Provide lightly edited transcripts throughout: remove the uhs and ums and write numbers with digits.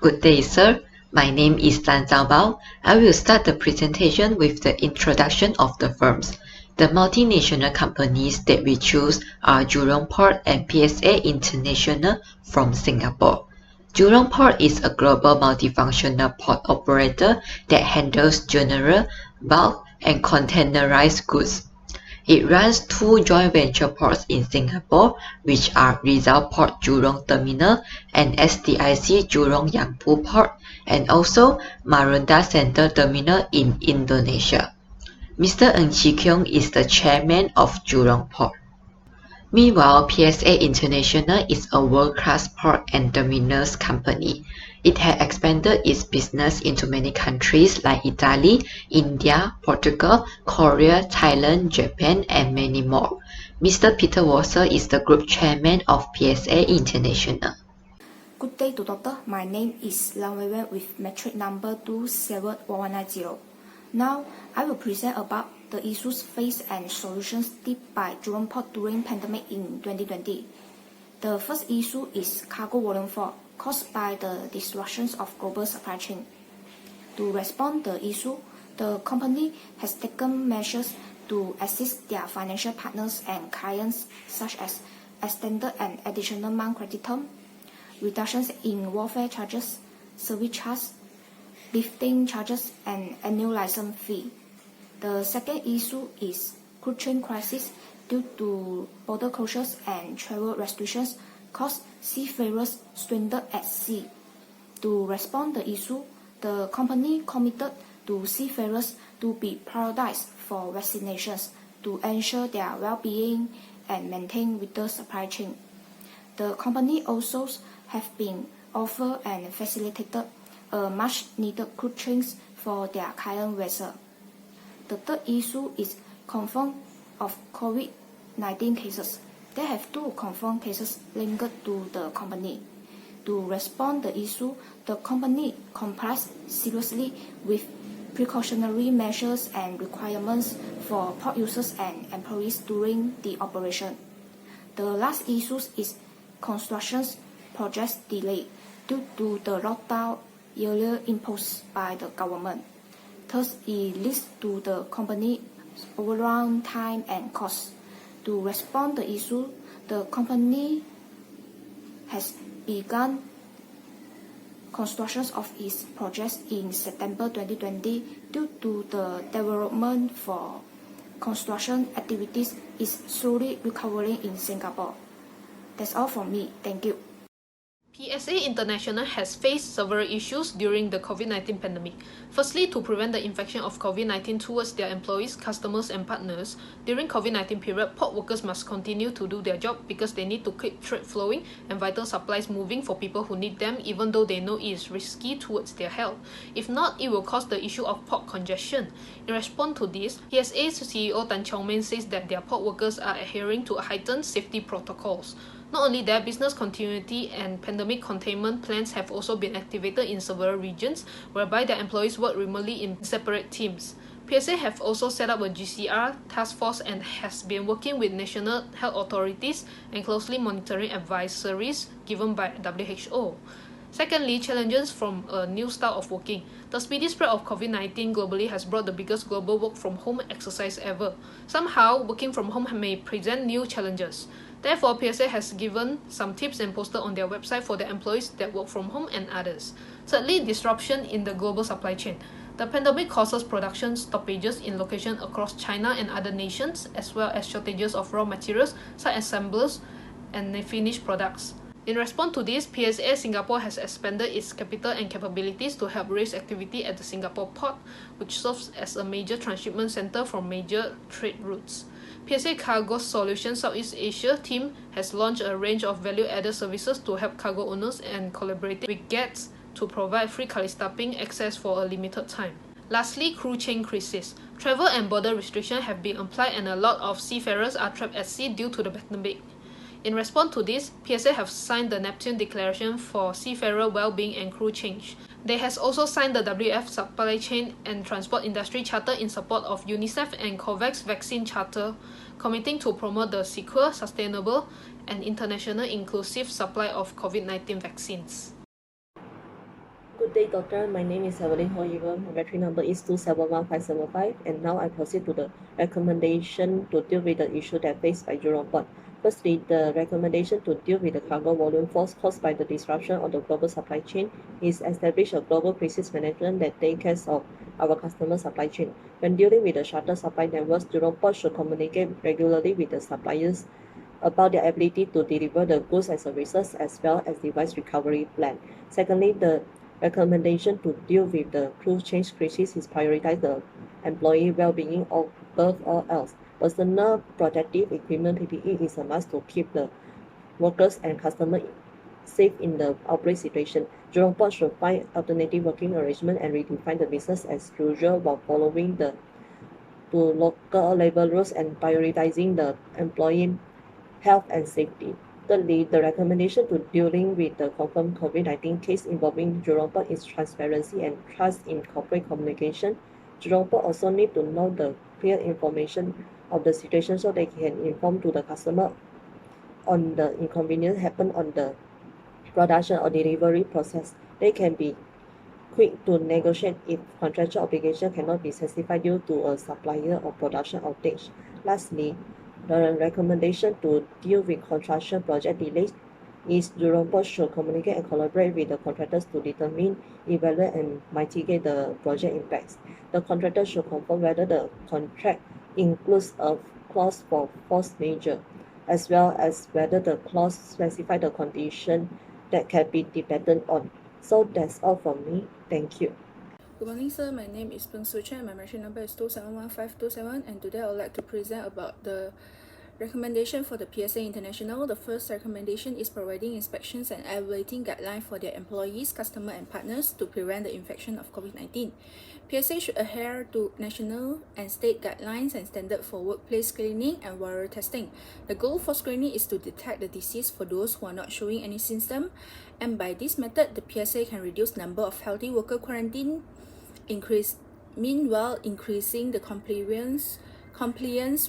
Good day, sir. My name is Zhao Bao. I will start the presentation with the introduction of the firms. The multinational companies that we choose are Jurong Port and PSA International from Singapore. Jurong Port is a global multifunctional port operator that handles general, bulk, and containerized goods. It runs two joint venture ports in Singapore, which are Rizal Port Jurong Terminal and STIC Jurong Yangpu Port, and also Marunda Center Terminal in Indonesia. Mr. Ng Chi Keong is the chairman of Jurong Port. Meanwhile, PSA International is a world-class port and terminals company. It has expanded its business into many countries like Italy, India, Portugal, Korea, Thailand, Japan, and many more. Mr. Peter Wasser is the group chairman of PSA International. Good day to doctor. My name is Lum Wai Yuan with metric number 271190. Now, I will present about the issues faced and solutions tipped by Jurong Port during pandemic in 2020. The first issue is cargo volume fall caused by the disruptions of global supply chain. To respond to the issue, the company has taken measures to assist their financial partners and clients, such as extended and additional month credit term, reductions in warfare charges, service charges, lifting charges, and annual license fee. The second issue is crude chain crisis due to border closures and travel restrictions caused seafarers stranded at sea. To respond to the issue, the company committed to seafarers to be prioritized for vaccinations to ensure their well-being and maintain with the supply chain. The company also have been offered and facilitated a much-needed crude chains for their client vessel. The third issue is confirmed of COVID-19 cases. They have two confirmed cases linked to the company. To respond to the issue, the company complies seriously with precautionary measures and requirements for port users and employees during the operation. The last issue is construction projects delay due to the lockdown earlier imposed by the government. Thus, it leads to the company overrun time and cost. To respond to the issue, the company has begun construction of its projects in September 2020 due to the development for construction activities is slowly recovering in Singapore. That's all from me. Thank you. PSA International has faced several issues during the COVID-19 pandemic. Firstly, to prevent the infection of COVID-19 towards their employees, customers, and partners, during COVID-19 period, port workers must continue to do their job because they need to keep trade flowing and vital supplies moving for people who need them, even though they know it is risky towards their health. If not, it will cause the issue of port congestion. In response to this, PSA's CEO Tang Tshing Wen says that their port workers are adhering to heightened safety protocols. Not only that, business continuity and pandemic containment plans have also been activated in several regions, whereby their employees work remotely in separate teams. PSA have also set up a GCR task force and has been working with national health authorities and closely monitoring advisories given by WHO. Secondly, challenges from a new style of working. The speedy spread of COVID-19 globally has brought the biggest global work-from-home exercise ever. Somehow, working from home may present new challenges. Therefore, PSA has given some tips and posted on their website for their employees that work from home and others. Thirdly, disruption in the global supply chain. The pandemic causes production stoppages in locations across China and other nations, as well as shortages of raw materials, site assemblers, and finished products. In response to this, PSA Singapore has expanded its capital and capabilities to help raise activity at the Singapore port, which serves as a major transshipment center for major trade routes. PSA Cargo Solutions Southeast Asia team has launched a range of value-added services to help cargo owners and collaborating with guests to provide free Kalistapping access for a limited time. Lastly, crew chain crisis. Travel and border restrictions have been applied and a lot of seafarers are trapped at sea due to the pandemic. In response to this, PSA have signed the Neptune Declaration for Seafarer Well-being and Crew Change. They has also signed the WF Supply Chain and Transport Industry Charter in support of UNICEF and COVAX Vaccine Charter, committing to promote the secure, sustainable, and international inclusive supply of COVID-19 vaccines. Good day, doctor. My name is Evelyn Ho Yee Wen. My battery number is 271575, and now I proceed to the recommendation to deal with the issue that faced by Jurong Port. Firstly, the recommendation to deal with the cargo volume force caused by the disruption of the global supply chain is establish a global crisis management that takes care of our customer supply chain. When dealing with the shuttle supply networks, Jurong Port should communicate regularly with the suppliers about their ability to deliver the goods and services as well as device recovery plan. Secondly, the recommendation to deal with the crew change crisis is prioritize the employee well-being above all else. Personal protective equipment PPE is a must to keep the workers and customers safe in the outbreak situation. Jurong Port should find alternative working arrangement and redefine the business as usual while following the local labor rules and prioritizing the employee health and safety. Thirdly, the recommendation to dealing with the confirmed COVID-19 case involving Jurong Port is transparency and trust in corporate communication. Jurong Port also need to know the clear information of the situation so they can inform to the customer on the inconvenience happen on the production or delivery process. They can be quick to negotiate if contractual obligation cannot be satisfied due to a supplier or production outage. Lastly, the recommendation to deal with construction project delays is Jurong Port should communicate and collaborate with the contractors to determine, evaluate, and mitigate the project impacts. The contractor should confirm whether the contract includes a clause for force majeure, as well as whether the clause specifies the condition that can be dependent on. So that's all from me. Thank you. Good morning, sir. My name is Soo Chen. My machine number is 271527, and today I would like to present about the recommendation for the PSA International. The first recommendation is providing inspections and evaluating guidelines for their employees, customers, and partners to prevent the infection of COVID-19. PSA should adhere to national and state guidelines and standards for workplace screening and viral testing. The goal for screening is to detect the disease for those who are not showing any symptom, and by this method, the PSA can reduce number of healthy worker quarantine, meanwhile increasing the compliance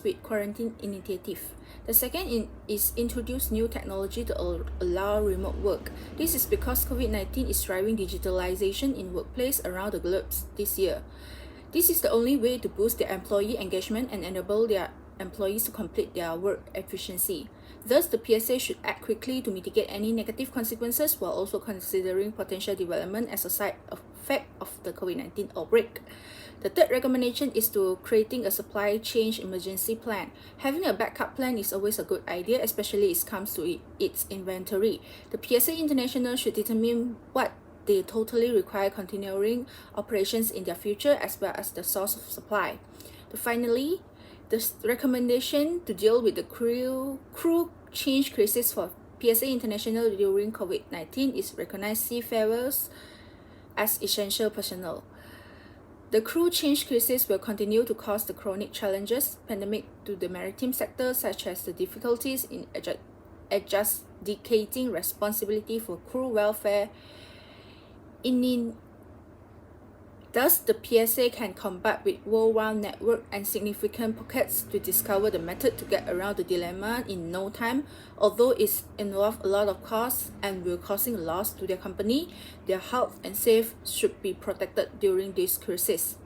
with quarantine initiative. The second is introduce new technology to allow remote work. This is because COVID-19 is driving digitalization in workplace around the globe this year. This is the only way to boost their employee engagement and enable their employees to complete their work efficiency. Thus, the PSA should act quickly to mitigate any negative consequences while also considering potential development as a side effect of the COVID-19 outbreak. The third recommendation is to creating a supply chain emergency plan. Having a backup plan is always a good idea, especially when it comes to its inventory. The PSA International should determine what they totally require continuing operations in their future as well as the source of supply. Finally, the recommendation to deal with the crew change crisis for PSA International during COVID-19 is recognize seafarers as essential personnel. The crew change crisis will continue to cause the chronic challenges pandemic to the maritime sector, such as the difficulties in adjudicating responsibility for crew welfare. Thus, the PSA can combat with worldwide network and significant pockets to discover the method to get around the dilemma in no time. Although it involves a lot of costs and will causing loss to their company, their health and safety should be protected during this crisis.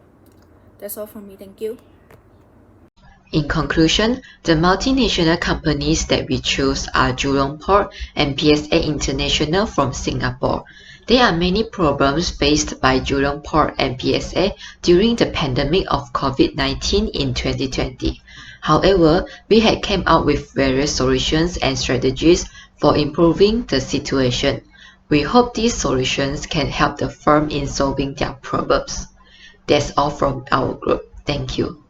That's all from me. Thank you. In conclusion, the multinational companies that we choose are Jurong Port and PSA International from Singapore. There are many problems faced by Jurong Port and PSA during the pandemic of COVID-19 in 2020. However, we had come out with various solutions and strategies for improving the situation. We hope these solutions can help the firm in solving their problems. That's all from our group. Thank you.